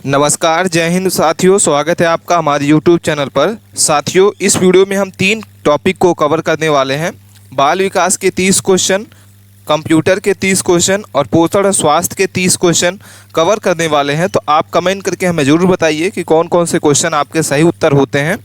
नमस्कार, जय हिंद साथियों। स्वागत है आपका हमारे यूट्यूब चैनल पर। साथियों, इस वीडियो में हम 3 टॉपिक को कवर करने वाले हैं। बाल विकास के 30 क्वेश्चन, कंप्यूटर के 30 क्वेश्चन और पोषण और स्वास्थ्य के 30 क्वेश्चन कवर करने वाले हैं। तो आप कमेंट करके हमें ज़रूर बताइए कि कौन कौन से क्वेश्चन आपके सही उत्तर होते हैं।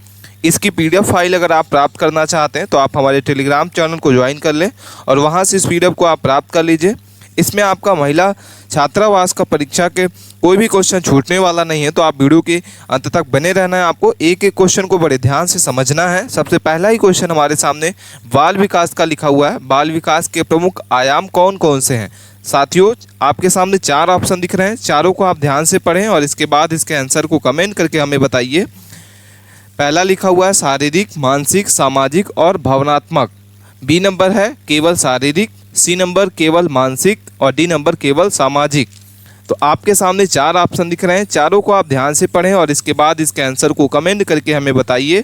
इसकी PDF फाइल अगर आप प्राप्त करना चाहते हैं तो आप हमारे टेलीग्राम चैनल को ज्वाइन कर लें और वहाँ से इस PDF को आप प्राप्त कर लीजिए। इसमें आपका महिला छात्रावास का परीक्षा के कोई भी क्वेश्चन छूटने वाला नहीं है, तो आप वीडियो के अंत तक बने रहना है। आपको एक एक क्वेश्चन को बड़े ध्यान से समझना है। सबसे पहला ही क्वेश्चन हमारे सामने बाल विकास का लिखा हुआ है। बाल विकास के प्रमुख आयाम कौन कौन से हैं? साथियों, आपके सामने 4 ऑप्शन दिख रहे हैं, चारों को आप ध्यान से पढ़ें और इसके बाद इसके आंसर को कमेंट करके हमें बताइए। पहला लिखा हुआ है शारीरिक, मानसिक, सामाजिक और भावनात्मक। बी नंबर है केवल शारीरिक, सी नंबर केवल मानसिक और डी नंबर केवल सामाजिक। तो आपके सामने 4 ऑप्शन दिख रहे हैं, चारों को आप ध्यान से पढ़ें और इसके बाद इसके आंसर को कमेंट करके हमें बताइए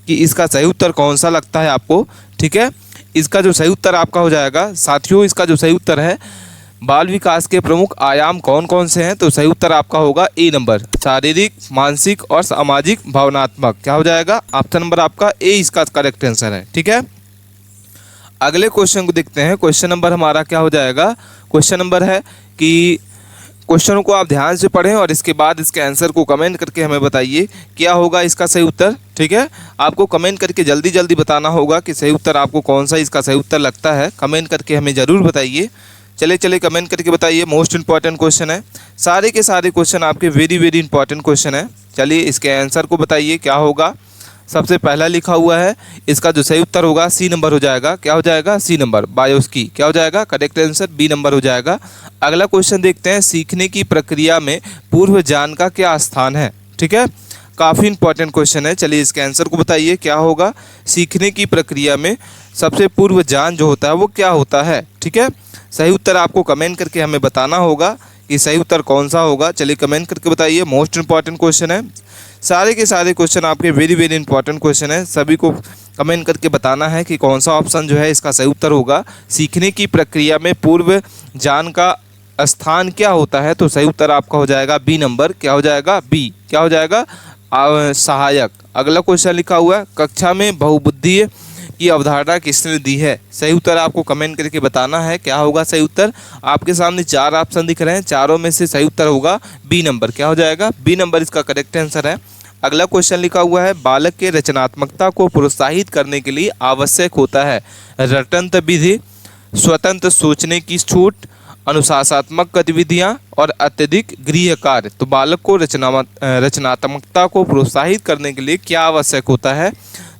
कि इसका सही उत्तर कौन सा लगता है आपको। ठीक है, इसका जो सही उत्तर आपका हो जाएगा साथियों, इसका जो सही उत्तर है बाल विकास के प्रमुख आयाम कौन कौन से हैं, तो सही उत्तर आपका होगा ए नंबर, शारीरिक, मानसिक और सामाजिक भावनात्मक। क्या हो जाएगा? ऑप्शन नंबर आपका ए इसका करेक्ट आंसर है। ठीक है, अगले क्वेश्चन को देखते हैं। क्वेश्चन नंबर हमारा क्या हो जाएगा? क्वेश्चन नंबर है कि क्वेश्चनों को आप ध्यान से पढ़ें और इसके बाद इसके आंसर को कमेंट करके हमें बताइए क्या होगा इसका सही उत्तर। ठीक है, आपको कमेंट करके जल्दी जल्दी बताना होगा कि सही उत्तर आपको कौन सा इसका सही उत्तर लगता है। कमेंट करके हमें ज़रूर बताइए। चले कमेंट करके बताइए। मोस्ट इंपॉर्टेंट क्वेश्चन है, सारे के सारे क्वेश्चन आपके वेरी इंपॉर्टेंट क्वेश्चन है। चलिए इसके आंसर को बताइए क्या होगा। सबसे पहला लिखा हुआ है, इसका जो सही उत्तर होगा सी नंबर हो जाएगा। क्या हो जाएगा? सी नंबर, बायोस्की। क्या हो जाएगा? करेक्ट आंसर बी नंबर हो जाएगा। अगला क्वेश्चन देखते हैं, सीखने की प्रक्रिया में पूर्व ज्ञान का क्या स्थान है? ठीक है, काफ़ी इंपॉर्टेंट क्वेश्चन है। चलिए इसके आंसर को बताइए क्या होगा। सीखने की प्रक्रिया में सबसे पूर्व ज्ञान जो होता है वो क्या होता है? ठीक है, सही उत्तर आपको कमेंट करके हमें बताना होगा कि सही उत्तर कौन सा होगा। चलिए कमेंट करके बताइए। मोस्ट इंपॉर्टेंट क्वेश्चन है, सारे के सारे क्वेश्चन आपके वेरी इंपॉर्टेंट क्वेश्चन है। सभी को कमेंट करके बताना है कि कौन सा ऑप्शन जो है इसका सही उत्तर होगा। सीखने की प्रक्रिया में पूर्व ज्ञान का स्थान क्या होता है? तो सही उत्तर आपका हो जाएगा बी नंबर। क्या हो जाएगा? बी। क्या हो जाएगा? सहायक। अगला क्वेश्चन लिखा हुआ है, कक्षा में बहुबुद्धि की अवधारणा किसने दी है? सही उत्तर आपको कमेंट करके बताना है क्या होगा सही उत्तर। आपके सामने 4 ऑप्शन दिख रहे हैं, चारों में से सही उत्तर होगा बी नंबर। क्या हो जाएगा? बी नंबर इसका करेक्ट आंसर है। अगला क्वेश्चन लिखा हुआ है, बालक के रचनात्मकता को प्रोत्साहित करने के लिए आवश्यक होता है रटंत विधि, स्वतंत्र सोचने की छूट, अनुशासनात्मक गतिविधियां और अत्यधिक गृह कार्य। तो बालक को रचनात्मकता को प्रोत्साहित करने के लिए क्या आवश्यक होता है?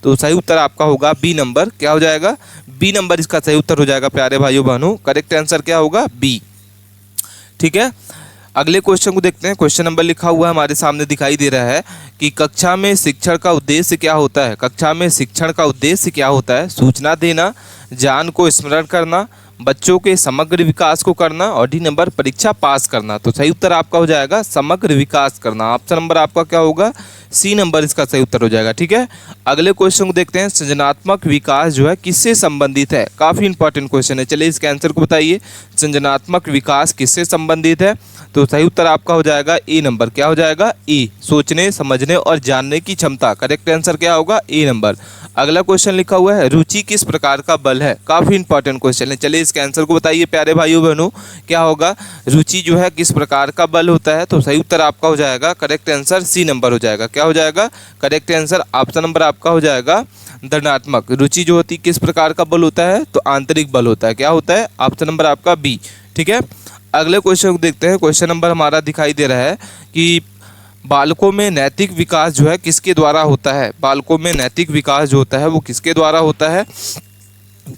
तो सही उत्तर आपका होगा बी नंबर। क्या हो जाएगा? बी नंबर इसका सही उत्तर हो जाएगा प्यारे भाइयों बहनों। करेक्ट आंसर क्या होगा? बी। ठीक है, अगले क्वेश्चन को देखते हैं। क्वेश्चन नंबर लिखा हुआ हमारे सामने दिखाई दे रहा है कि कक्षा में शिक्षण का उद्देश्य क्या होता है? कक्षा में शिक्षण का उद्देश्य क्या होता है? सूचना देना, ज्ञान को स्मरण करना, बच्चों के समग्र विकास को करना और डी नंबर परीक्षा पास करना। तो सही उत्तर आपका हो जाएगा समग्र विकास करना। ऑप्शन नंबर आपका क्या होगा? सी नंबर इसका सही उत्तर हो जाएगा। ठीक है, अगले क्वेश्चन को देखते हैं, सृजनात्मक विकास जो है किससे संबंधित है? काफ़ी इंपॉर्टेंट क्वेश्चन है। चलिए इसके आंसर को बताइए, सृजनात्मक विकास किससे संबंधित है? तो सही उत्तर आपका हो जाएगा ए नंबर। क्या हो जाएगा? ए, सोचने, समझने और जानने की क्षमता। करेक्ट आंसर क्या होगा? ए नंबर। अगला क्वेश्चन लिखा हुआ है, रुचि किस प्रकार का बल है? काफ़ी इंपॉर्टेंट क्वेश्चन है। चलिए इसके आंसर को बताइए प्यारे भाइयों बहनों क्या होगा। रुचि जो है किस प्रकार का बल होता है? तो सही उत्तर आपका हो जाएगा करेक्ट आंसर सी नंबर हो जाएगा। क्या हो जाएगा? करेक्ट आंसर ऑप्शन नंबर आपका हो जाएगा धनात्मक। रुचि जो होती है किस प्रकार का बल होता है? तो आंतरिक बल होता है। क्या होता है? ऑप्शन नंबर आपका बी। ठीक है, अगले क्वेश्चन को देखते हैं। क्वेश्चन नंबर हमारा दिखाई दे रहा है कि बालकों में नैतिक विकास जो है किसके द्वारा होता है? बालकों में नैतिक विकास जो होता है वो किसके द्वारा होता है?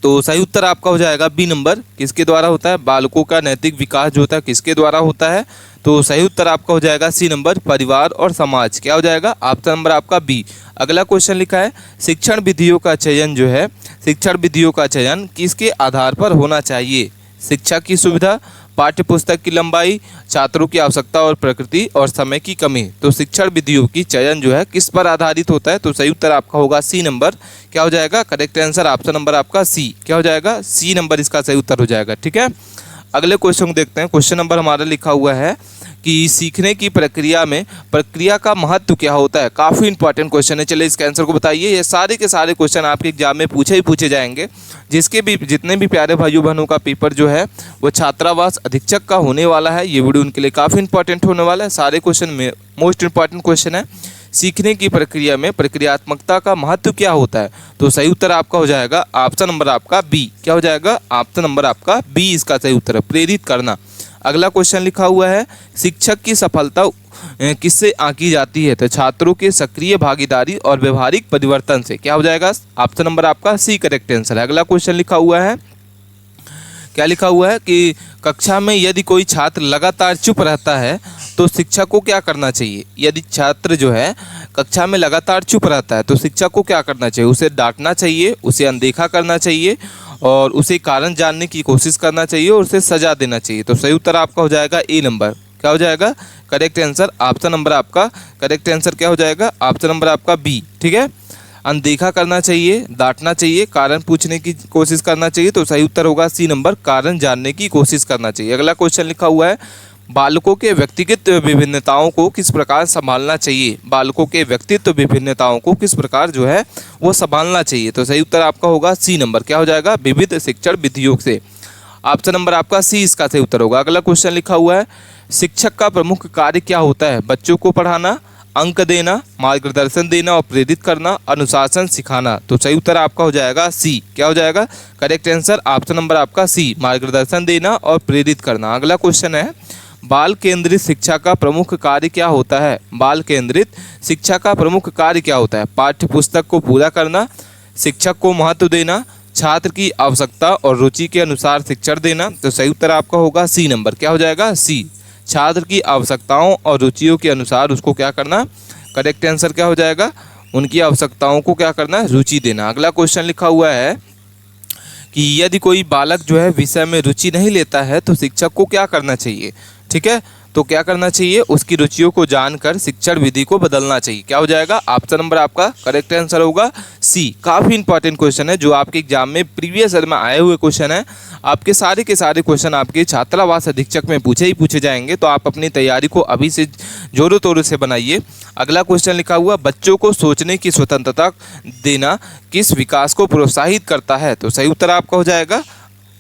तो सही उत्तर आपका हो जाएगा बी नंबर। किसके द्वारा होता है? बालकों का नैतिक विकास जो होता है किसके द्वारा होता है? तो सही उत्तर आपका हो जाएगा सी नंबर, परिवार और समाज। क्या हो जाएगा? ऑप्शन नंबर आपका बी। अगला क्वेश्चन लिखा है, शिक्षण विधियों का चयन जो है, शिक्षण विधियों का चयन किसके आधार पर होना चाहिए? शिक्षा की सुविधा, पाठ्य पुस्तक की लंबाई, छात्रों की आवश्यकता और प्रकृति और समय की कमी। तो शिक्षण विधियों की चयन जो है किस पर आधारित होता है? तो सही उत्तर आपका होगा सी नंबर। क्या हो जाएगा? करेक्ट आंसर ऑप्शन नंबर आपका सी। क्या हो जाएगा? सी नंबर इसका सही उत्तर हो जाएगा। ठीक है, अगले क्वेश्चन को देखते हैं। क्वेश्चन नंबर हमारा लिखा हुआ है कि सीखने की प्रक्रिया में प्रक्रिया का महत्व क्या होता है। काफ़ी इंपॉर्टेंट क्वेश्चन है, चलिए इसके आंसर को बताइए। ये सारे के सारे क्वेश्चन आपके एग्जाम में पूछे जाएंगे। जितने भी प्यारे भाइयों बहनों का पेपर जो है वो छात्रावास अधीक्षक का होने वाला है, ये वीडियो उनके लिए काफ़ी इंपॉर्टेंट होने वाला है। सारे क्वेश्चन में मोस्ट इंपॉर्टेंट क्वेश्चन है, सीखने की प्रक्रिया में प्रक्रियात्मकता का महत्व क्या होता है। तो सही उत्तर आपका हो जाएगा ऑप्शन नंबर आपका बी। क्या हो जाएगा? ऑप्शन नंबर आपका बी इसका सही उत्तर है, प्रेरित करना। अगला क्वेश्चन लिखा हुआ है, शिक्षक की सफलता किससे आंकी जाती है। तो छात्रों के सक्रिय भागीदारी और व्यवहारिक परिवर्तन से। क्या हो जाएगा? ऑप्शन नंबर आपका सी करेक्ट आंसर है। अगला क्वेश्चन लिखा हुआ है, क्या लिखा हुआ है कि कक्षा में यदि कोई छात्र लगातार चुप रहता है तो शिक्षक को क्या करना चाहिए। यदि छात्र जो है कक्षा में लगातार चुप रहता है तो शिक्षक को क्या करना चाहिए? उसे डांटना चाहिए, उसे अनदेखा करना चाहिए और उसे कारण जानने की कोशिश करना चाहिए और उसे सजा देना चाहिए। तो सही उत्तर आपका हो जाएगा ए नंबर। क्या हो जाएगा? करेक्ट आंसर ऑप्शन नंबर आपका करेक्ट आंसर क्या हो जाएगा? ऑप्शन नंबर आपका बी। ठीक है, अनदेखा करना चाहिए, डांटना चाहिए, कारण पूछने की कोशिश करना चाहिए। तो सही उत्तर होगा सी नंबर, कारण जानने की कोशिश करना चाहिए। अगला क्वेश्चन लिखा हुआ है, बालकों के व्यक्तिगत विभिन्नताओं को किस प्रकार संभालना चाहिए। बालकों के व्यक्तित्व विभिन्नताओं को किस प्रकार जो है वो संभालना चाहिए। तो सही उत्तर आपका होगा सी नंबर। क्या हो जाएगा? विविध शिक्षण विधियों से। ऑप्शन नंबर आपका सी इसका सही उत्तर होगा। अगला क्वेश्चन लिखा हुआ है, शिक्षक का प्रमुख कार्य क्या होता है। बच्चों को पढ़ाना, अंक देना, मार्गदर्शन देना और प्रेरित करना, अनुशासन सिखाना। तो सही उत्तर आपका हो जाएगा सी। क्या हो जाएगा? करेक्ट आंसर ऑप्शन नंबर आपका सी, मार्गदर्शन देना और प्रेरित करना। अगला क्वेश्चन है, बाल केंद्रित शिक्षा का प्रमुख कार्य क्या होता है। बाल केंद्रित शिक्षा का प्रमुख कार्य क्या होता है। पाठ्य पुस्तक को पूरा करना, शिक्षक को महत्व देना, छात्र की आवश्यकता और रुचि के अनुसार शिक्षण देना। तो सही उत्तर आपका होगा सी नंबर। क्या हो जाएगा? सी, छात्र की आवश्यकताओं और रुचियों के अनुसार उसको क्या करना। करेक्ट आंसर क्या हो जाएगा? उनकी आवश्यकताओं को क्या करना, रुचि देना। अगला क्वेश्चन लिखा हुआ है कि यदि कोई बालक जो है विषय में रुचि नहीं लेता है तो शिक्षक को क्या करना चाहिए। ठीक है, तो क्या करना चाहिए? उसकी रुचियों को जानकर शिक्षण विधि को बदलना चाहिए। क्या हो जाएगा? ऑप्शन नंबर आपका करेक्ट आंसर होगा सी। काफ़ी इंपॉर्टेंट क्वेश्चन है जो आपके एग्जाम में प्रीवियस ईयर में आए हुए क्वेश्चन है। आपके सारे के सारे क्वेश्चन आपके छात्रावास अधीक्षक में पूछे जाएंगे, तो आप अपनी तैयारी को अभी से जोरों तोरों से बनाइए। अगला क्वेश्चन लिखा हुआ, बच्चों को सोचने की स्वतंत्रता देना किस विकास को प्रोत्साहित करता है। तो सही उत्तर आपका हो जाएगा,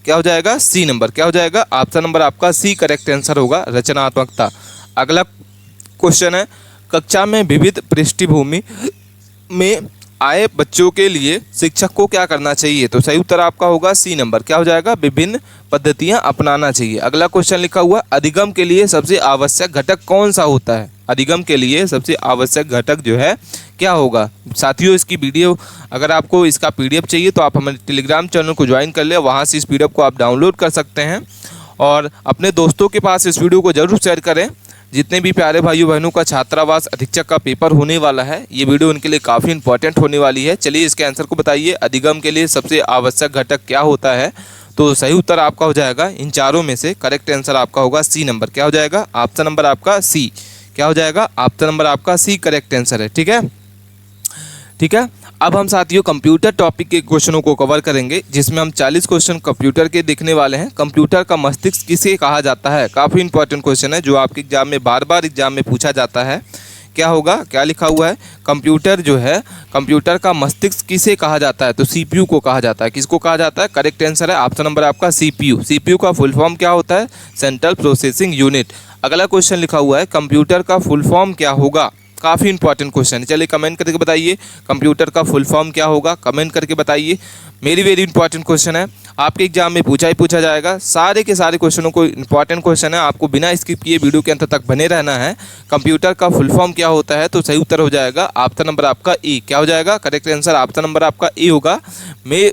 क्या हो जाएगा? C number. क्या हो जाएगा? ऑप्शन नंबर आपका सी करेक्ट आंसर होगा, रचनात्मकता। अगला क्वेश्चन है, कक्षा में विविध पृष्ठभूमि में आए बच्चों के लिए शिक्षक को क्या करना चाहिए। तो सही उत्तर आपका होगा सी नंबर। क्या हो जाएगा? विभिन्न पद्धतियां अपनाना चाहिए। अगला क्वेश्चन लिखा हुआ, अधिगम के लिए सबसे आवश्यक घटक कौन सा होता है। अधिगम के लिए सबसे आवश्यक घटक जो है क्या होगा। साथियों, इसकी वीडियो अगर आपको इसका पीडीएफ चाहिए तो आप हमारे टेलीग्राम चैनल को ज्वाइन कर ले, वहाँ से इस पीडीएफ को आप डाउनलोड कर सकते हैं और अपने दोस्तों के पास इस वीडियो को जरूर शेयर करें। जितने भी प्यारे भाइयों बहनों का छात्रावास अधीक्षक का पेपर होने वाला है, ये वीडियो उनके लिए काफ़ी इंपॉर्टेंट होने वाली है। चलिए इसके आंसर को बताइए, अधिगम के लिए सबसे आवश्यक घटक क्या होता है। तो सही उत्तर आपका हो जाएगा इन चारों में से करेक्ट आंसर आपका होगा सी नंबर। क्या हो जाएगा? ऑप्शन नंबर आपका सी। क्या हो जाएगा? ऑप्शन नंबर आपका सी करेक्ट आंसर है। ठीक है, ठीक है। अब हम साथियों कंप्यूटर टॉपिक के क्वेश्चनों को कवर करेंगे, जिसमें हम 40 क्वेश्चन कंप्यूटर के देखने वाले हैं। कंप्यूटर का मस्तिष्क किसे कहा जाता है। काफ़ी इंपॉर्टेंट क्वेश्चन है जो आपके एग्जाम में बार बार एग्जाम में पूछा जाता है। क्या होगा? क्या लिखा हुआ है? कंप्यूटर जो है, कंप्यूटर का मस्तिष्क किसे कहा जाता है। तो सीपीयू को कहा जाता है। किसको कहा जाता है? करेक्ट आंसर है ऑप्शन नंबर आपका सीपीयू। सीपीयू का फुल फॉर्म क्या होता है? Central processing unit. अगला क्वेश्चन लिखा हुआ है, कंप्यूटर का फुल फॉर्म क्या होगा। काफ़ी इंपॉर्टेंट क्वेश्चन है, चलिए कमेंट करके बताइए कंप्यूटर का फुल फॉर्म क्या होगा। कमेंट करके बताइए, वेरी इंपॉर्टेंट क्वेश्चन है, आपके एग्जाम में पूछा जाएगा। सारे के सारे क्वेश्चनों को इंपॉर्टेंट क्वेश्चन है, आपको बिना स्किप किए वीडियो के अंत तक बने रहना है। कंप्यूटर का फुल फॉर्म क्या होता है। तो सही उत्तर हो जाएगा ऑप्शन नंबर आपका ए। क्या हो जाएगा? करेक्ट आंसर ऑप्शन नंबर आपका ए होगा।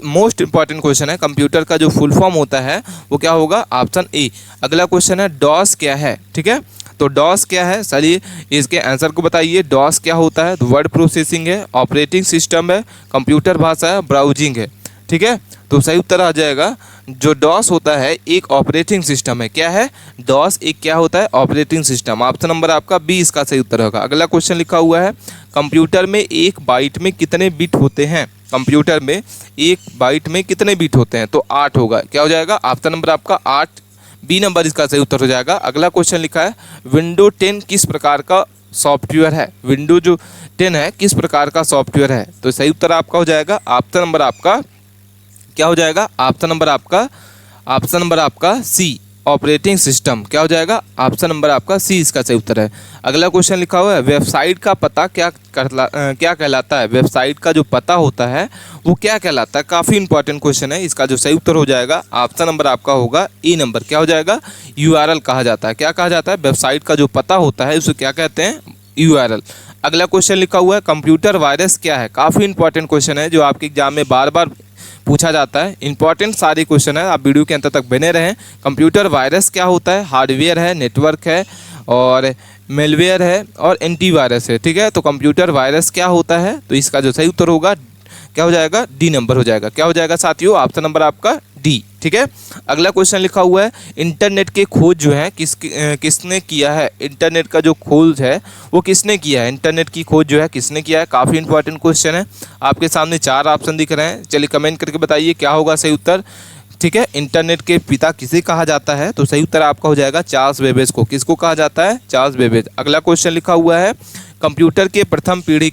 मोस्ट इंपॉर्टेंट क्वेश्चन है, कंप्यूटर का जो फुल फॉर्म होता है वो क्या होगा? Option A. अगला क्वेश्चन है, डॉस क्या है। ठीक है, तो डॉस क्या है, चलिए इसके आंसर को बताइए। डॉस क्या होता है? वर्ड प्रोसेसिंग है, ऑपरेटिंग सिस्टम है, कंप्यूटर भाषा है, ब्राउजिंग है। ठीक है, तो सही उत्तर आ जाएगा, जो डॉस होता है एक ऑपरेटिंग सिस्टम है। क्या है? डॉस एक क्या होता है? Operating system. ऑप्शन नंबर आपका बी इसका सही उत्तर होगा। अगला क्वेश्चन लिखा हुआ है, कंप्यूटर में एक बाइट में कितने बिट होते हैं। कंप्यूटर में एक बाइट में कितने बिट होते हैं। तो 8 होगा। क्या हो जाएगा? ऑप्शन नंबर आपका 8 बी नंबर इसका सही उत्तर हो जाएगा। अगला क्वेश्चन लिखा है विंडो 10 किस प्रकार का सॉफ्टवेयर है। विंडो जो 10 है किस प्रकार का सॉफ्टवेयर है, तो सही उत्तर आपका हो जाएगा ऑप्शन नंबर आपका क्या हो जाएगा, ऑप्शन नंबर आपका सी ऑपरेटिंग सिस्टम। क्या हो जाएगा, ऑप्शन नंबर आपका सी इसका सही उत्तर है। अगला क्वेश्चन लिखा हुआ है वेबसाइट का पता क्या कहलाता है। वेबसाइट का जो पता होता है वो क्या कहलाता है, काफ़ी इंपॉर्टेंट क्वेश्चन है। इसका जो सही उत्तर हो जाएगा ऑप्शन नंबर आपका होगा ए नंबर। क्या हो जाएगा, यूआरएल कहा जाता है। क्या कहा जाता है, वेबसाइट का जो पता होता है उसे क्या कहते हैं, यूआरएल। अगला क्वेश्चन लिखा हुआ है कंप्यूटर वायरस क्या है। काफ़ी इंपॉर्टेंट क्वेश्चन है जो आपके एग्जाम में बार बार पूछा जाता है। इंपॉर्टेंट सारे क्वेश्चन है, आप वीडियो के अंत तक बने रहें। कंप्यूटर वायरस क्या होता है, हार्डवेयर है, नेटवर्क है और मेलवेयर है और एंटीवायरस है। ठीक है, तो कंप्यूटर वायरस क्या होता है, तो इसका जो सही उत्तर होगा क्या हो जाएगा, डी नंबर हो जाएगा। क्या हो जाएगा साथियों, ऑप्शन नंबर आपका डी। ठीक है, अगला क्वेश्चन लिखा हुआ है इंटरनेट के खोज जो है किसने किया है। इंटरनेट का जो खोज है वो किसने किया है, इंटरनेट की खोज जो है किसने किया है। काफ़ी इंपॉर्टेंट क्वेश्चन है। आपके सामने 4 ऑप्शन दिख रहे हैं, चलिए कमेंट करके बताइए क्या होगा सही उत्तर। ठीक है, इंटरनेट के पिता किसे कहा जाता है, तो सही उत्तर आपका हो जाएगा चार्ल्स बेबेज को। किसको कहा जाता है, चार्ल्स बेबेज। अगला क्वेश्चन लिखा हुआ है कंप्यूटर के प्रथम पीढ़ी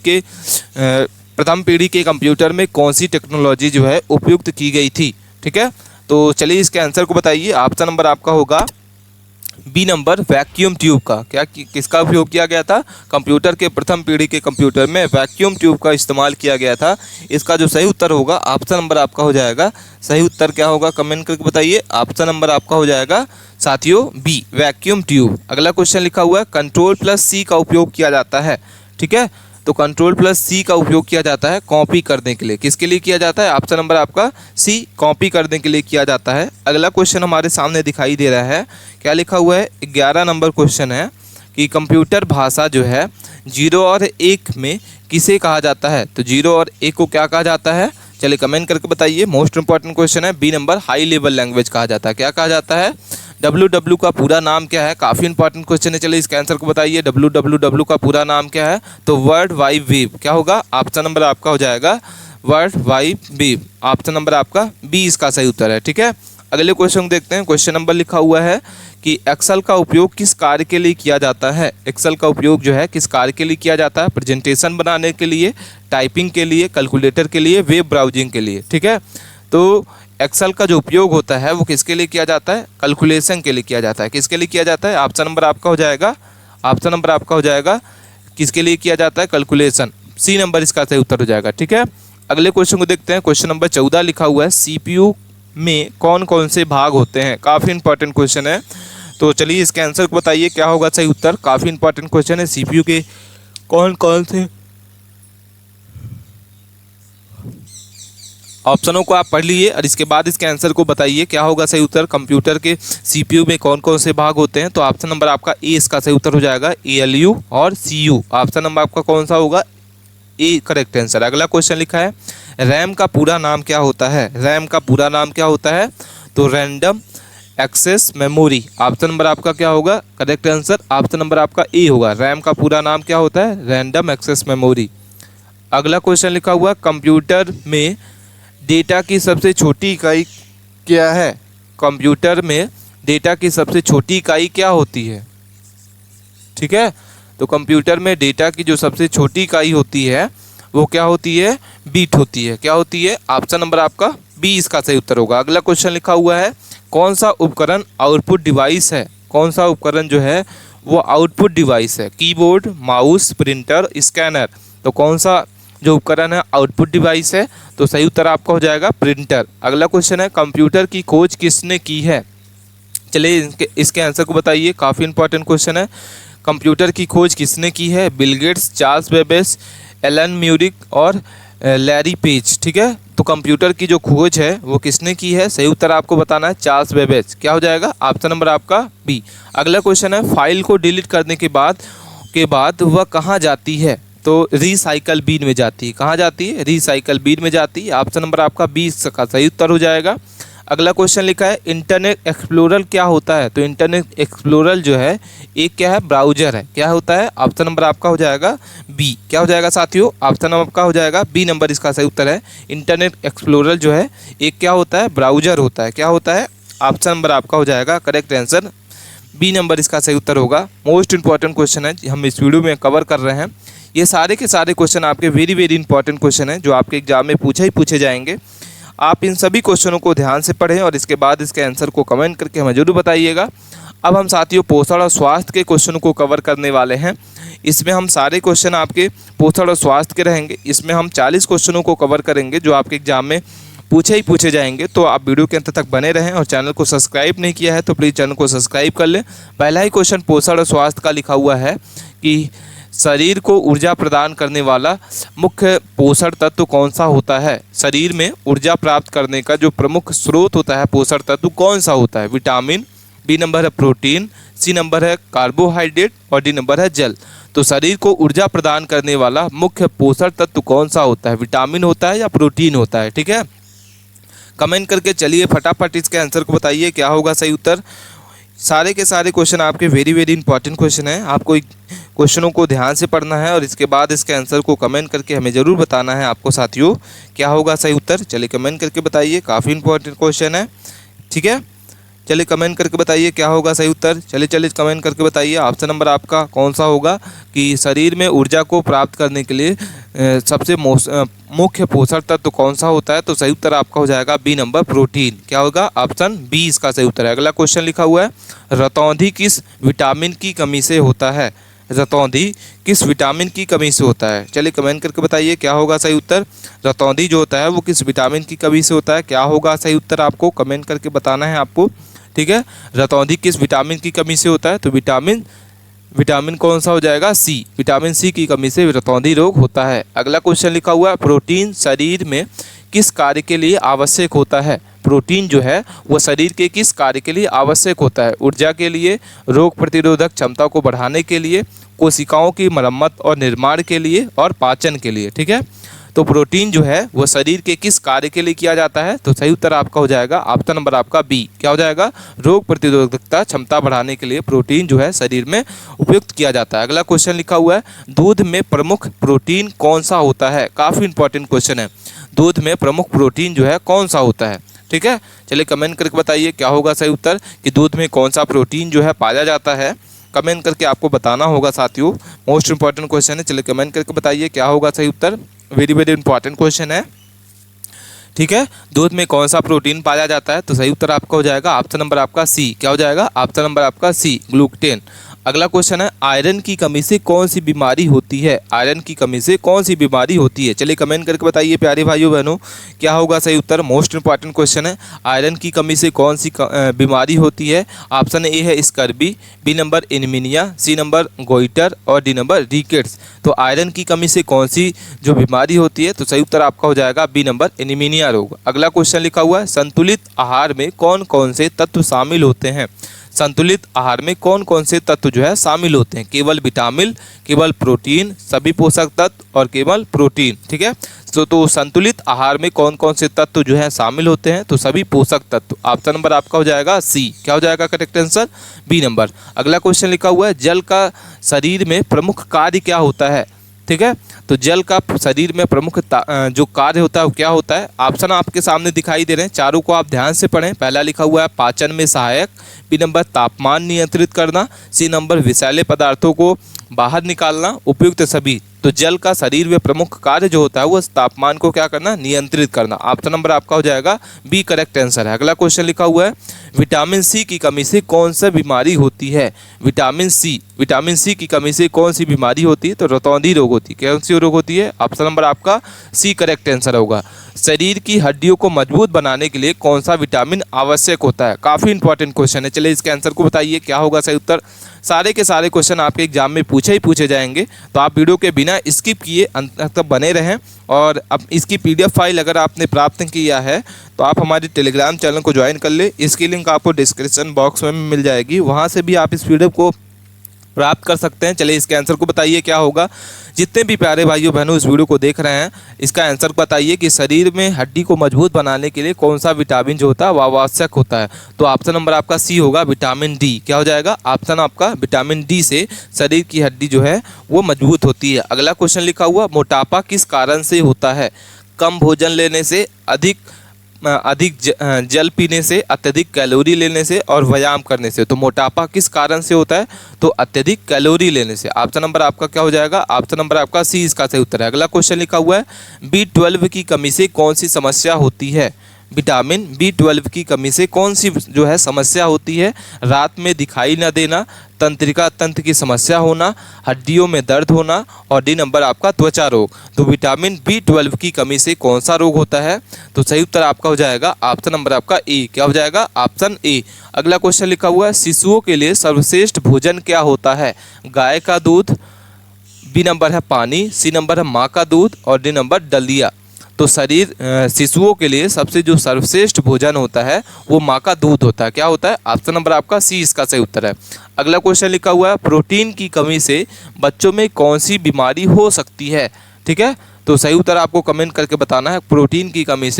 के कंप्यूटर में कौन सी टेक्नोलॉजी जो है उपयुक्त की गई थी। ठीक है, तो चलिए इसके आंसर को बताइए। ऑप्शन नंबर आपका होगा बी नंबर वैक्यूम ट्यूब का। किसका उपयोग किया गया था, कंप्यूटर के प्रथम पीढ़ी के कंप्यूटर में वैक्यूम ट्यूब का इस्तेमाल किया गया था। इसका जो सही उत्तर होगा ऑप्शन नंबर आपका हो जाएगा, सही उत्तर क्या होगा कमेंट करके बताइए। ऑप्शन नंबर आपका हो जाएगा साथियों बी वैक्यूम ट्यूब। अगला क्वेश्चन लिखा हुआ है कंट्रोल प्लस सी का उपयोग किया जाता है। ठीक है, तो कंट्रोल प्लस सी का उपयोग किया जाता है कॉपी करने के लिए। किसके लिए किया जाता है, ऑप्शन नंबर आपका सी कॉपी करने के लिए किया जाता है। अगला क्वेश्चन हमारे सामने दिखाई दे रहा है, क्या लिखा हुआ है 11 नंबर क्वेश्चन है कि कंप्यूटर भाषा जो है 0 और 1 में किसे कहा जाता है। तो 0 और 1 को क्या कहा जाता है, चलिए कमेंट करके बताइए। मोस्ट इंपॉर्टेंट क्वेश्चन है, B number high level language कहा जाता है। क्या कहा जाता है, WW का पूरा नाम क्या है, काफ़ी इंपॉर्टेंट क्वेश्चन है। चलिए इसके आंसर को बताइए, WWW का पूरा नाम क्या है, तो वर्ल्ड वाइड वेब। क्या होगा, ऑप्शन नंबर आपका हो जाएगा world wide web. Option number आपका बी इसका सही उत्तर है। ठीक है, अगले क्वेश्चन को देखते हैं। क्वेश्चन नंबर लिखा हुआ है कि एक्सेल का उपयोग किस कार्य के लिए किया जाता है। एक्सेल का उपयोग जो है किस कार्य के लिए किया जाता है, प्रेजेंटेशन बनाने के लिए, टाइपिंग के लिए, कैलकुलेटर के लिए, वेब ब्राउजिंग के लिए। ठीक है, तो एक्सेल का जो उपयोग होता है वो किसके लिए किया जाता है, कैलकुलेशन के लिए किया जाता है। किसके लिए किया जाता है, ऑप्शन नंबर आपका हो जाएगा, ऑप्शन नंबर आपका हो जाएगा किसके लिए किया जाता है, कैलकुलेशन। सी नंबर इसका सही उत्तर हो जाएगा। ठीक है, अगले क्वेश्चन को देखते हैं। क्वेश्चन नंबर 14 लिखा हुआ है CPU में कौन कौन से भाग होते हैं। काफ़ी इंपॉर्टेंट क्वेश्चन है, तो चलिए इसके आंसर को बताइए क्या होगा सही उत्तर। काफ़ी इंपॉर्टेंट क्वेश्चन है, CPU के कौन कौन से ऑप्शनों को आप पढ़ लीजिए और इसके बाद इसके आंसर को बताइए क्या होगा सही उत्तर। कंप्यूटर के CPU में कौन कौन से भाग होते हैं, तो ऑप्शन नंबर आपका ए इसका सही उत्तर हो जाएगा, ALU और CU। ऑप्शन नंबर आपका कौन सा होगा, ए करेक्ट आंसर। अगला क्वेश्चन लिखा है रैम का पूरा नाम क्या होता है। रैम का पूरा नाम क्या होता है, तो random access memory. Option number आपका क्या होगा, करेक्ट आंसर ऑप्शन नंबर आपका ए होगा। रैम का पूरा नाम क्या होता है, रैंडम एक्सेस मेमोरी। अगला क्वेश्चन लिखा हुआ कंप्यूटर में डेटा की सबसे छोटी इकाई क्या है। कंप्यूटर में डेटा की सबसे छोटी इकाई क्या होती है। ठीक है, तो कंप्यूटर में डेटा की जो सबसे छोटी इकाई होती है वो क्या होती है, बीट होती है। क्या होती है, ऑप्शन नंबर आपका बी इसका सही उत्तर होगा। अगला क्वेश्चन लिखा हुआ है कौन सा उपकरण आउटपुट डिवाइस है। कौन सा उपकरण जो है वो आउटपुट डिवाइस है, कीबोर्ड, माउस, प्रिंटर, स्कैनर। तो कौन सा जो उपकरण है आउटपुट डिवाइस है, तो सही उत्तर आपका हो जाएगा प्रिंटर। अगला क्वेश्चन है कंप्यूटर की खोज किसने की है। चलिए इसके आंसर को बताइए, काफ़ी इंपॉर्टेंट क्वेश्चन है। कंप्यूटर की खोज किसने की है, Bill Gates, Charles Babbage, Alan म्यूरिक और लैरी पेज। ठीक है, तो कंप्यूटर की जो खोज है वो किसने की है, सही उत्तर आपको बताना है चार्ल्स बेबेज। क्या हो जाएगा, ऑप्शन नंबर आपका बी। अगला क्वेश्चन है फाइल को डिलीट करने के बाद वह कहाँ जाती है, तो रिसाइकल बिन में जाती है। कहाँ जाती है, रिसाइकल बिन में जाती है। ऑप्शन नंबर आपका बी इसका सही उत्तर हो जाएगा। अगला क्वेश्चन लिखा है इंटरनेट एक्सप्लोरर क्या होता है, तो इंटरनेट एक्सप्लोरर जो है एक क्या है, ब्राउजर है। क्या होता है, ऑप्शन नंबर आपका हो जाएगा बी। क्या हो जाएगा साथियों, ऑप्शन नंबर आपका हो जाएगा बी नंबर इसका सही उत्तर है। इंटरनेट एक्सप्लोरर जो है एक क्या होता है, ब्राउजर होता है। क्या होता है, ऑप्शन नंबर आपका हो जाएगा करेक्ट आंसर बी नंबर इसका सही उत्तर होगा। मोस्ट इंपॉर्टेंट क्वेश्चन है हम इस वीडियो में कवर कर रहे हैं। ये सारे के सारे क्वेश्चन आपके वेरी वेरी इंपॉर्टेंट क्वेश्चन हैं जो आपके एग्जाम में पूछे जाएंगे। आप इन सभी क्वेश्चनों को ध्यान से पढ़ें और इसके बाद इसके आंसर को कमेंट करके हमें जरूर बताइएगा। अब हम साथियों पोषण और स्वास्थ्य के क्वेश्चन को कवर करने वाले हैं। इसमें हम सारे क्वेश्चन आपके पोषण और स्वास्थ्य के रहेंगे। इसमें हम 40 क्वेश्चनों को कवर करेंगे जो आपके एग्जाम में पूछे जाएंगे। तो आप वीडियो के अंत तक बने रहें और चैनल को सब्सक्राइब नहीं किया है तो प्लीज़ चैनल को सब्सक्राइब कर लें। पहला ही क्वेश्चन पोषण और स्वास्थ्य का लिखा हुआ है कि शरीर को ऊर्जा प्रदान करने वाला मुख्य पोषण तत्व कौन सा होता है। शरीर में ऊर्जा प्राप्त करने का जो प्रमुख स्रोत होता है पोषण तत्व कौन सा होता है। विटामिन, बी नंबर है प्रोटीन, सी नंबर है कार्बोहाइड्रेट और डी नंबर है जल। तो शरीर को ऊर्जा प्रदान करने वाला मुख्य पोषण तत्व कौन सा होता है, विटामिन होता है या प्रोटीन होता है। ठीक है, कमेंट करके चलिए फटाफट इसके आंसर को बताइए क्या होगा सही उत्तर। सारे के सारे क्वेश्चन आपके वेरी वेरी इंपॉर्टेंट क्वेश्चन हैं। आपको क्वेश्चनों को ध्यान से पढ़ना है और इसके बाद इसके आंसर को कमेंट करके हमें ज़रूर बताना है आपको साथियों क्या होगा सही उत्तर। चलिए कमेंट करके बताइए, काफ़ी इंपॉर्टेंट क्वेश्चन है। ठीक है, चलिए कमेंट करके बताइए क्या होगा सही उत्तर। चलिए कमेंट करके बताइए ऑप्शन नंबर आपका कौन सा होगा कि शरीर में ऊर्जा को प्राप्त करने के लिए सबसे मुख्य पोषण तत्व कौन सा होता है। तो सही उत्तर आपका हो जाएगा बी नंबर प्रोटीन। क्या होगा, ऑप्शन बी इसका सही उत्तर है। अगला क्वेश्चन लिखा हुआ है रतौंधी किस विटामिन की कमी से होता है। रतौंधी किस विटामिन की कमी से होता है। चलिए कमेंट करके बताइए क्या होगा सही उत्तर। रतौंधी जो होता है वो किस विटामिन की कमी से होता है, क्या होगा सही उत्तर आपको कमेंट करके बताना है आपको। ठीक है, रतौंधी किस विटामिन की कमी से होता है तो विटामिन कौन सा हो जाएगा, सी। विटामिन सी की कमी से रतौंधी रोग होता है। अगला क्वेश्चन लिखा हुआ है प्रोटीन शरीर में किस कार्य के लिए आवश्यक होता है। प्रोटीन जो है वह शरीर के किस कार्य के लिए आवश्यक होता है। ऊर्जा के लिए, रोग प्रतिरोधक क्षमता को बढ़ाने के लिए, कोशिकाओं की मरम्मत और निर्माण के लिए और पाचन के लिए। ठीक है, तो प्रोटीन जो है वह शरीर के किस कार्य के लिए किया जाता है। तो सही उत्तर आपका हो जाएगा ऑप्शन नंबर आपका बी। क्या हो जाएगा, रोग प्रतिरोधकता क्षमता बढ़ाने के लिए प्रोटीन जो है शरीर में उपयुक्त किया जाता है। अगला क्वेश्चन लिखा हुआ है दूध में प्रमुख प्रोटीन कौन सा होता है। काफ़ी इंपॉर्टेंट क्वेश्चन है, दूध में प्रमुख प्रोटीन जो है कौन सा होता है। ठीक है, चलिए कमेंट करके बताइए क्या होगा सही उत्तर कि दूध में कौन सा प्रोटीन जो है पाया जाता है। कमेंट करके आपको बताना होगा साथियों, मोस्ट इंपॉर्टेंट क्वेश्चन है। चलिए कमेंट करके बताइए क्या होगा सही उत्तर, वेरी वेरी इंपॉर्टेंट क्वेश्चन है। ठीक है, दूध में कौन सा प्रोटीन पाया जाता है तो सही उत्तर आपका हो जाएगा ऑप्शन नंबर आपका सी। क्या हो जाएगा, ऑप्शन नंबर आपका सी, ग्लूटेन। अगला क्वेश्चन है आयरन की कमी से कौन सी बीमारी होती है। आयरन की कमी से कौन सी बीमारी होती है। चलिए कमेंट करके बताइए प्यारे भाइयों बहनों क्या होगा सही उत्तर। मोस्ट इंपॉर्टेंट क्वेश्चन है, आयरन की कमी से कौन सी बीमारी होती है। ऑप्शन ए है scurvy, B number anaemia, C number goitre और डी नंबर रिकेट्स। तो आयरन की कमी से कौन सी जो बीमारी होती है तो सही उत्तर आपका हो जाएगा बी नंबर एनीमिया रोग। अगला क्वेश्चन लिखा हुआ है संतुलित आहार में कौन कौन से तत्व शामिल होते हैं। संतुलित आहार में कौन कौन से तत्व जो है शामिल होते हैं। केवल विटामिन, केवल प्रोटीन, सभी पोषक तत्व और केवल प्रोटीन। ठीक है, तो संतुलित आहार में कौन कौन से तत्व जो है शामिल होते हैं तो सभी पोषक तत्व। ऑप्शन नंबर आपका हो जाएगा सी। क्या हो जाएगा करेक्ट आंसर, बी नंबर। अगला क्वेश्चन लिखा हुआ है जल का शरीर में प्रमुख कार्य क्या होता है। ठीक है, तो जल का शरीर में प्रमुख जो कार्य होता है वो क्या होता है। ऑप्शन आपके सामने दिखाई दे रहे हैं, चारों को आप ध्यान से पढ़ें। पहला लिखा हुआ है पाचन में सहायक, बी नंबर तापमान नियंत्रित करना, सी नंबर विषैले पदार्थों को बाहर निकालना, उपयुक्त सभी। तो जल का शरीर में प्रमुख कार्य जो होता है वो तापमान को क्या करना, नियंत्रित करना। ऑप्शन नंबर आपका हो जाएगा बी करेक्ट आंसर है। अगला क्वेश्चन लिखा हुआ है विटामिन सी की कमी से कौन सी बीमारी होती है। विटामिन सी की कमी से कौन सी बीमारी होती है तो रतौंधी रोग होती है। कौन सी रोग होती है, ऑप्शन नंबर आपका सी करेक्ट आंसर होगा। शरीर की हड्डियों को मजबूत बनाने के लिए कौन सा विटामिन आवश्यक होता है। काफ़ी इंपॉर्टेंट क्वेश्चन है, चलिए इसके आंसर को बताइए क्या होगा सही उत्तर। सारे के सारे क्वेश्चन आपके एग्जाम में पूछे जाएंगे तो आप वीडियो के बिना स्किप किए अंत तक बने रहें। और अब इसकी PDF फाइल अगर आपने प्राप्त किया है तो आप हमारे टेलीग्राम चैनल को ज्वाइन कर ले, इसकी लिंक आपको डिस्क्रिप्शन बॉक्स में मिल जाएगी, वहाँ से भी आप इस वीडियो को प्राप्त कर सकते हैं। चलिए इसके आंसर को बताइए क्या होगा। जितने भी प्यारे भाइयों बहनों इस वीडियो को देख रहे हैं इसका आंसर बताइए कि शरीर में हड्डी को मजबूत बनाने के लिए कौन सा विटामिन जो होता है वह आवश्यक होता है। तो ऑप्शन नंबर आपका सी होगा विटामिन डी। क्या हो जाएगा, ऑप्शन आपका विटामिन डी से शरीर की हड्डी जो है वो मजबूत होती है। अगला क्वेश्चन लिखा हुआ मोटापा किस कारण से होता है। कम भोजन लेने से, अधिक अधिक जल पीने से, अत्यधिक कैलोरी लेने से और व्यायाम करने से। तो मोटापा किस कारण से होता है? तो अत्यधिक कैलोरी लेने से। ऑप्शन नंबर आपका क्या हो जाएगा? ऑप्शन नंबर आपका सी इसका सही उत्तर है। अगला क्वेश्चन लिखा हुआ है B12 की कमी से कौन सी समस्या होती है? विटामिन B12 की कमी से कौन सी जो है समस्या होती है? रात में दिखाई न देना, तंत्रिका तंत्र की समस्या होना, हड्डियों में दर्द होना और डी नंबर आपका त्वचा रोग। तो विटामिन B12 की कमी से कौन सा रोग होता है? तो सही उत्तर आपका हो जाएगा ऑप्शन नंबर आपका ए। क्या हो जाएगा? Option A. अगला क्वेश्चन लिखा हुआ है शिशुओं के लिए सर्वश्रेष्ठ भोजन क्या होता है? गाय का दूध, बी नंबर है पानी, सी नंबर है माँ का दूध और डी नंबर दलिया। तो शिशुओं के लिए सबसे जो सर्वश्रेष्ठ भोजन होता है वो माँ का दूध होता है। क्या होता है? ऑप्शन नंबर आपका सी इसका सही उत्तर है। अगला क्वेश्चन लिखा हुआ है प्रोटीन की कमी से बच्चों में कौन सी बीमारी हो सकती है? ठीक है, तो सही उत्तर आपको कमेंट करके बताना है। प्रोटीन की कमी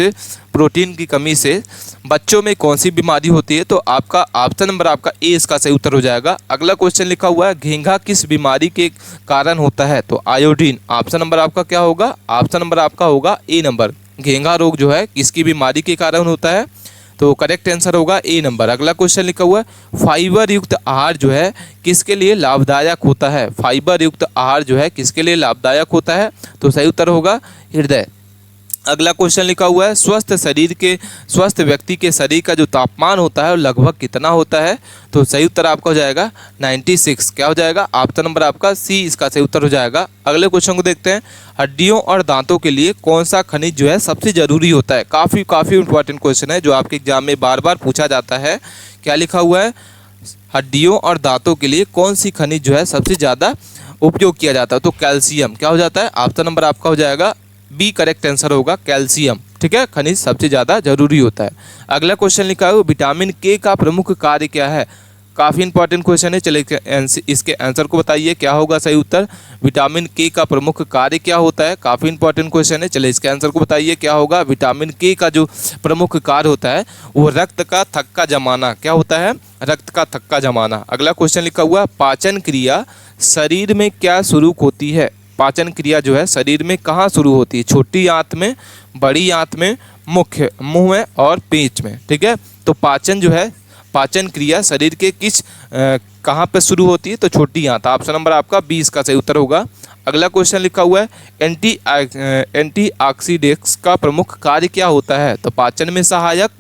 से बच्चों में कौन सी बीमारी होती है? तो आपका ऑप्शन नंबर आपका ए इसका सही उत्तर हो जाएगा। अगला क्वेश्चन लिखा हुआ है घेंघा किस बीमारी के कारण होता है? तो आयोडीन। ऑप्शन नंबर आपका क्या होगा? ऑप्शन नंबर आपका होगा ए नंबर। घेंघा रोग जो है किसकी बीमारी के कारण होता है? तो करेक्ट आंसर होगा ए नंबर। अगला क्वेश्चन लिखा हुआ है फाइबर युक्त आहार जो है किसके लिए लाभदायक होता है? फाइबर युक्त आहार जो है किसके लिए लाभदायक होता है? तो सही उत्तर होगा हृदय। अगला क्वेश्चन लिखा हुआ है स्वस्थ व्यक्ति के शरीर का जो तापमान होता है वो लगभग कितना होता है? तो सही उत्तर आपका हो जाएगा 96। क्या हो जाएगा? ऑप्शन नंबर आपका सी इसका सही उत्तर हो जाएगा। अगले क्वेश्चन को देखते हैं हड्डियों और दांतों के लिए कौन सा खनिज जो है सबसे जरूरी होता है? काफ़ी इंपॉर्टेंट क्वेश्चन है जो आपके एग्जाम में बार बार पूछा जाता है। क्या लिखा हुआ है हड्डियों और दांतों के लिए कौन सी खनिज जो है सबसे ज़्यादा उपयोग किया जाता है? तो कैल्शियम। क्या हो जाता है? ऑप्शन नंबर आपका हो जाएगा बी करेक्ट आंसर होगा कैल्शियम। ठीक है, खनिज सबसे ज़्यादा जरूरी होता है। अगला क्वेश्चन लिखा है विटामिन के का प्रमुख कार्य क्या है? काफ़ी इंपॉर्टेंट क्वेश्चन है, चलिए इसके आंसर को बताइए क्या होगा सही उत्तर। विटामिन के का प्रमुख कार्य क्या होता है? काफ़ी इंपॉर्टेंट क्वेश्चन है, चलिए इसके आंसर को बताइए क्या होगा। विटामिन के का जो प्रमुख कार्य होता है वो रक्त का थक्का जमाना। क्या होता है? रक्त का थक्का जमाना। अगला क्वेश्चन लिखा हुआ पाचन क्रिया शरीर में क्या शुरू होती है? पाचन क्रिया जो है शरीर में कहाँ शुरू होती है? छोटी आंत में, बड़ी आंत में, मुंह में और पेट में। ठीक है, तो पाचन क्रिया शरीर के कहाँ पे शुरू होती है? तो छोटी आंत। ऑप्शन नंबर आपका 20 का सही उत्तर होगा। अगला क्वेश्चन लिखा हुआ है एंटीऑक्सीडेंट्स का प्रमुख कार्य क्या होता है? तो पाचन में सहायक,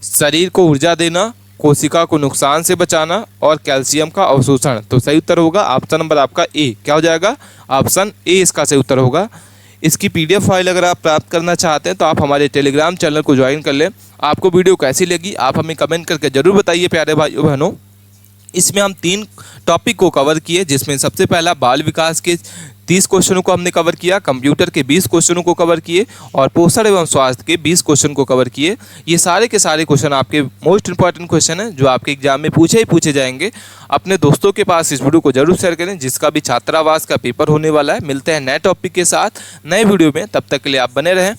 शरीर को ऊर्जा देना, कोशिका को नुकसान से बचाना और कैल्शियम का अवशोषण। तो सही उत्तर होगा ऑप्शन नंबर आपका ए। क्या हो जाएगा? ऑप्शन ए इसका सही उत्तर होगा। इसकी PDF फाइल अगर आप प्राप्त करना चाहते हैं तो आप हमारे टेलीग्राम चैनल को ज्वाइन कर लें। आपको वीडियो कैसी लगी आप हमें कमेंट करके ज़रूर बताइए प्यारे भाइयों बहनों। इसमें हम 3 टॉपिक को कवर किए, जिसमें सबसे पहला बाल विकास के 30 क्वेश्चनों को हमने कवर किया, कंप्यूटर के 20 क्वेश्चनों को कवर किए और पोषण एवं स्वास्थ्य के 20 क्वेश्चन को कवर किए। ये सारे के सारे क्वेश्चन आपके मोस्ट इंपॉर्टेंट क्वेश्चन हैं जो आपके एग्जाम में पूछे जाएंगे। अपने दोस्तों के पास इस वीडियो को जरूर शेयर करें जिसका भी छात्रावास का पेपर होने वाला है। मिलते हैं नए टॉपिक के साथ नए वीडियो में, तब तक के लिए आप बने रहें।